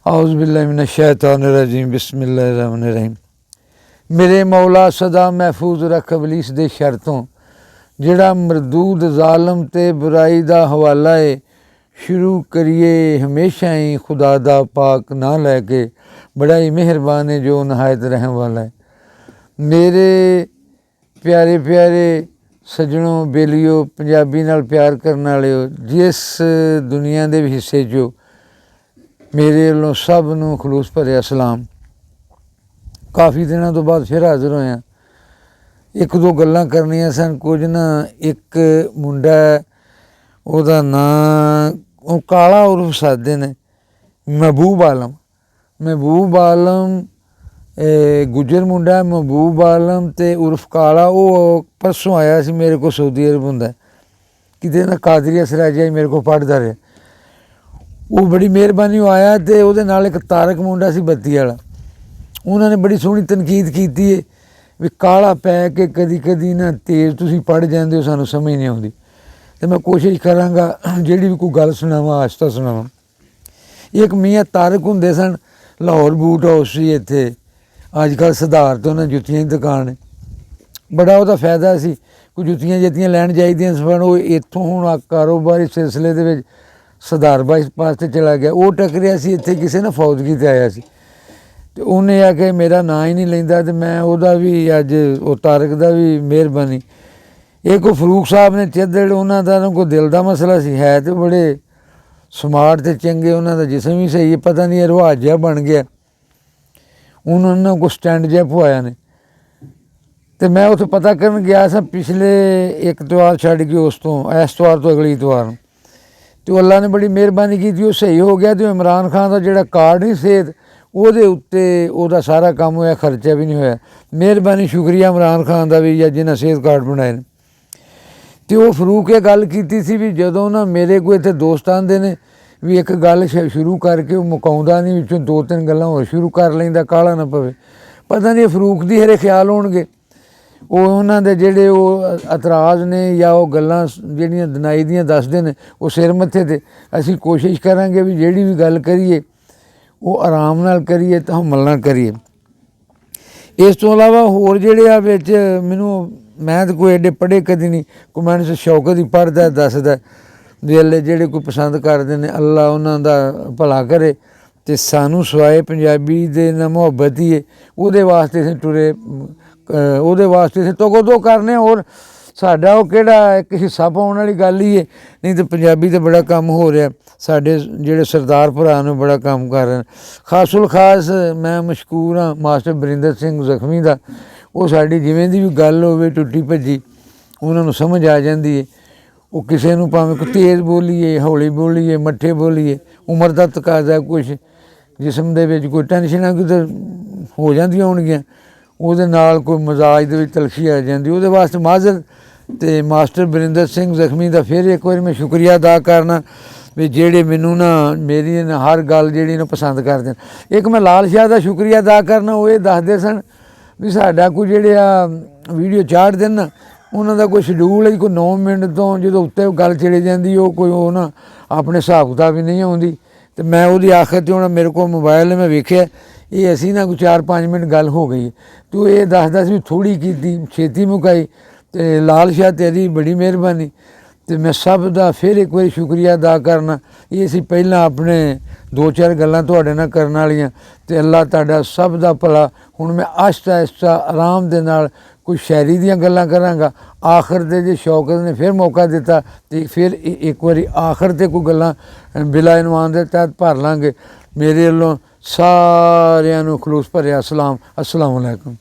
औज़ु बिल्लाहि मिनश्शैतानिर्रजीम बिस्मिल्लाहिर्रहमानिर्रहीम। मेरे मौला सदा महफूज रख इबलीस दे शर तो जिहड़ा मरदूद ज़ालम ते बुराई दा हवाला है। शुरू करिए हमेशा ही खुदा दा पाक ना लैके, बड़ा ही मेहरबान है जो नहायत रहम वाला है। मेरे प्यारे प्यारे सज्जनों बेलियो पंजाबी नाल प्यार करने वाले हो, जिस दुनिया के भी हिस्से चो मेरे वालों सब नूं खलूस भरिया सलाम। काफ़ी दिनों तो बाद फिर हाज़र होया। एक दो गल्लां करनियां सन। कुछ ना एक मुंडा ओहदा नां काला उर्फ सादे ने महबूब आलम। महबूब आलम गुजर मुंडा महबूब आलम ते उर्फ काला। वो परसों आया सी मेरे को सऊदी अरब हुंदा किते ना कादरिया सराजा मेरे को पढ़दा रहा। वो बड़ी मेहरबानी आया तो वो नाल एक तारक मुंडा सी बत्ती वाला। उन्होंने बड़ी सोहनी तनकीद की है भी काला पै के कदी कदी ना तेज़ तुसीं पढ़ जाते हो, सानू समझ नहीं आती। तो मैं कोशिश कराँगा जिहड़ी भी कोई गल सुनावां आस्ता सुनावां। एक मियाँ तारक हुंदे सन, लाहौर बूट हाउस सी इत्थे, अजकल सुधार तो ना जुत्तियां दी दुकान है। बड़ा वह फायदा सी, कोई जुत्तियां जत्तियां लैन चाहिदियां सन। वो इत्थों हुण कारोबारी सिलसिले दे विच सुधार पासे चला गया। वो टकरिया सी इत्थे किसी ना फौजगी ते आया सी, तो उन्हें आके मेरा नां ही नहीं लैंदा। तो मैं वह भी अज वो तारक का भी मेहरबानी। एक फरूक साहब ने चिद्दड़, उन्होंने कोई दिल का मसला सी, है तो बड़े स्मार्ट तो चंगे, उन्होंने जिसम भी सही है, पता नहीं रिवाज जहा बन गया। उन्होंने कोई स्टैंड जहा पवाया ने, तो मैं उत्थे पता करन गया सा पिछले एक इतवार छड्ड के उस तो इतवार तो अगली इतवार। तो अल्लाह ने बड़ी मेहरबानी की, वो सही हो गया। तो इमरान खान का जोड़ा कार्ड नहीं सेहत, ਉਹਦੇ ਉੱਤੇ ਉਹਦਾ ਸਾਰਾ ਕੰਮ ਹੋਇਆ, ਖਰਚਾ ਵੀ ਨਹੀਂ ਹੋਇਆ। ਮਿਹਰਬਾਨੀ ਸ਼ੁਕਰੀਆ ਇਮਰਾਨ ਖਾਨ ਦਾ ਵੀ, ਜਾਂ ਜਿਹਨਾਂ ਸਿਹਤ ਕਾਰਡ ਬਣਾਏ ਨੇ। ਅਤੇ ਉਹ ਫਰੂਕ ਇਹ ਗੱਲ ਕੀਤੀ ਸੀ ਵੀ ਜਦੋਂ ਨਾ ਮੇਰੇ ਕੋਲ ਇੱਥੇ ਦੋਸਤ ਆਉਂਦੇ ਨੇ ਵੀ ਇੱਕ ਗੱਲ ਸ਼ੁਰੂ ਕਰਕੇ ਉਹ ਮੁਕਾਉਂਦਾ ਨਹੀਂ, ਵਿੱਚੋਂ ਦੋ ਤਿੰਨ ਗੱਲਾਂ ਹੋਰ ਸ਼ੁਰੂ ਕਰ ਲੈਂਦਾ, ਕਾਹਲਾ ਨਾ ਪਵੇ। ਪਤਾ ਨਹੀਂ ਫਰੂਕ ਦੀ ਹਰੇ ਖਿਆਲ ਹੋਣਗੇ ਉਹ ਉਹਨਾਂ ਦੇ ਜਿਹੜੇ ਉਹ ਇਤਰਾਜ਼ ਨੇ ਜਾਂ ਉਹ ਗੱਲਾਂ ਜਿਹੜੀਆਂ ਦਿਨਾਈ ਦੀਆਂ ਦੱਸਦੇ ਨੇ ਉਹ ਸਿਰ ਮੱਥੇ 'ਤੇ। ਅਸੀਂ ਕੋਸ਼ਿਸ਼ ਕਰਾਂਗੇ ਵੀ ਜਿਹੜੀ ਵੀ ਗੱਲ ਕਰੀਏ ਉਹ ਆਰਾਮ ਨਾਲ ਕਰੀਏ, ਤਹਮਲ ਨਾਲ ਕਰੀਏ। ਇਸ ਤੋਂ ਇਲਾਵਾ ਹੋਰ ਜਿਹੜੇ ਆ ਵਿੱਚ ਮੈਨੂੰ, ਮੈਂ ਤਾਂ ਕੋਈ ਐਡੇ ਪੜ੍ਹੇ ਕਦੀ ਨਹੀਂ, ਕੋਈ ਮੈਨੂੰ ਸ਼ੌਕਤ ਹੀ ਪੜ੍ਹਦਾ ਦੱਸਦਾ ਵੀ ਅੱਲੇ ਜਿਹੜੇ ਕੋਈ ਪਸੰਦ ਕਰਦੇ ਨੇ, ਅੱਲਾ ਉਹਨਾਂ ਦਾ ਭਲਾ ਕਰੇ। ਅਤੇ ਸਾਨੂੰ ਸਿਵਾਏ ਪੰਜਾਬੀ ਦੇ ਨਾਲ ਮੁਹੱਬਤ ਹੀ ਹੈ, ਉਹਦੇ ਵਾਸਤੇ ਅਸੀਂ ਟੁਰੇ, ਉਹਦੇ ਵਾਸਤੇ ਅਸੀਂ ਤੋਗੋ ਕਰਨੇ। ਹੋਰ ਸਾਡਾ ਉਹ ਕਿਹੜਾ ਇੱਕ ਹਿੱਸਾ ਪਾਉਣ ਵਾਲੀ ਗੱਲ ਹੀ ਹੈ, ਨਹੀਂ ਤਾਂ ਪੰਜਾਬੀ 'ਤੇ ਬੜਾ ਕੰਮ ਹੋ ਰਿਹਾ। ਸਾਡੇ ਜਿਹੜੇ ਸਰਦਾਰ ਭਰਾ ਨੂੰ ਬੜਾ ਕੰਮ ਕਰ ਰਹੇ ਨੇ। ਖਾਸੁਲ ਖਾਸ ਮੈਂ ਮਸ਼ਕੂਰ ਹਾਂ ਮਾਸਟਰ ਬਰਿੰਦਰ ਸਿੰਘ ਜ਼ਖਮੀ ਦਾ। ਉਹ ਸਾਡੀ ਜਿਵੇਂ ਦੀ ਵੀ ਗੱਲ ਹੋਵੇ ਟੁੱਟੀ ਭੱਜੀ ਉਹਨਾਂ ਨੂੰ ਸਮਝ ਆ ਜਾਂਦੀ ਹੈ। ਉਹ ਕਿਸੇ ਨੂੰ ਭਾਵੇਂ ਕੋਈ ਤੇਜ਼ ਬੋਲੀਏ, ਹੌਲੀ ਬੋਲੀਏ, ਮੱਠੇ ਬੋਲੀਏ, ਉਮਰ ਦਾ ਤਕਾਜ਼ਾ, ਕੁਛ ਜਿਸਮ ਦੇ ਵਿੱਚ ਕੋਈ ਟੈਨਸ਼ਨਾਂ ਕਿਤੇ ਹੋ ਜਾਂਦੀਆਂ ਹੋਣਗੀਆਂ, ਉਹਦੇ ਨਾਲ ਕੋਈ ਮਜ਼ਾਜ ਦੇ ਵਿੱਚ ਤਲਖੀ ਆ ਜਾਂਦੀ, ਉਹਦੇ ਵਾਸਤੇ ਮਾਜ਼ਰ। ਅਤੇ ਮਾਸਟਰ ਬਰਿੰਦਰ ਸਿੰਘ ਜ਼ਖਮੀ ਦਾ ਫਿਰ ਇੱਕ ਵਾਰੀ ਮੈਂ ਸ਼ੁਕਰੀਆ ਅਦਾ ਕਰਨਾ ਵੀ ਜਿਹੜੇ ਮੈਨੂੰ ਨਾ ਮੇਰੀ ਹਰ ਗੱਲ ਜਿਹੜੀ ਨਾ ਪਸੰਦ ਕਰਦੇ ਨੇ। ਇੱਕ ਮੈਂ ਲਾਲ ਸ਼ਾਹ ਦਾ ਸ਼ੁਕਰੀਆ ਅਦਾ ਕਰਨਾ, ਉਹ ਇਹ ਦੱਸਦੇ ਸਨ ਵੀ ਸਾਡਾ ਕੋਈ ਜਿਹੜੇ ਆ ਵੀਡੀਓ ਚਾੜ੍ਹਦੇ ਨਾ ਉਹਨਾਂ ਦਾ ਕੋਈ ਸ਼ਡਿਊਲ ਹੈ, ਕੋਈ 9 ਮਿੰਟ ਤੋਂ ਜਦੋਂ ਉੱਤੇ ਗੱਲ ਚਲੀ ਜਾਂਦੀ ਉਹ ਕੋਈ ਉਹ ਨਾ ਆਪਣੇ ਹਿਸਾਬ ਕਿਤਾਬ ਵੀ ਨਹੀਂ ਆਉਂਦੀ। ਅਤੇ ਮੈਂ ਉਹਦੀ ਆਖਰ 'ਤੇ ਹੁਣ ਮੇਰੇ ਕੋਲ ਮੋਬਾਇਲ ਮੈਂ ਵੇਖਿਆ ਇਹ ਅਸੀਂ ਨਾ ਕੋਈ 4-5 ਮਿੰਟ ਗੱਲ ਹੋ ਗਈ। ਅਤੇ ਉਹ ਇਹ ਦੱਸਦਾ ਸੀ ਵੀ ਥੋੜ੍ਹੀ ਕੀਤੀ, ਛੇਤੀ ਮੁਕਾਈ। ਅਤੇ ਲਾਲ ਸ਼ਾਹ ਤੇਰੀ ਬੜੀ ਮਿਹਰਬਾਨੀ। ਅਤੇ ਮੈਂ ਸਭ ਦਾ ਫਿਰ ਇੱਕ ਵਾਰੀ ਸ਼ੁਕਰੀਆ ਅਦਾ ਕਰਨਾ। ਇਹ ਅਸੀਂ ਪਹਿਲਾਂ ਆਪਣੇ 2-4 ਗੱਲਾਂ ਤੁਹਾਡੇ ਨਾਲ ਕਰਨ ਵਾਲੀਆਂ, ਅਤੇ ਅੱਲਾ ਤੁਹਾਡਾ ਸਭ ਦਾ ਭਲਾ। ਹੁਣ ਮੈਂ ਆਹਿਸਤਾ ਆਹਿਸਤਾ ਆਰਾਮ ਦੇ ਨਾਲ ਕੋਈ ਸ਼ਾਇਰੀ ਦੀਆਂ ਗੱਲਾਂ ਕਰਾਂਗਾ। ਆਖਰ ਦੇ ਜੇ ਸ਼ੌਕਤ ਨੇ ਫਿਰ ਮੌਕਾ ਦਿੱਤਾ ਅਤੇ ਫਿਰ ਇੱਕ ਵਾਰੀ ਆਖਰ 'ਤੇ ਕੋਈ ਗੱਲਾਂ ਬਿਲਾ ਇਨਵਾਨ ਦੇ ਤਹਿਤ ਭਰ ਲਾਂਗੇ। ਮੇਰੇ ਵੱਲੋਂ ਸਾਰਿਆਂ ਨੂੰ ਖਲੂਸ ਭਰਿਆ ਸਲਾਮ। अस्सलाम वालेकुम।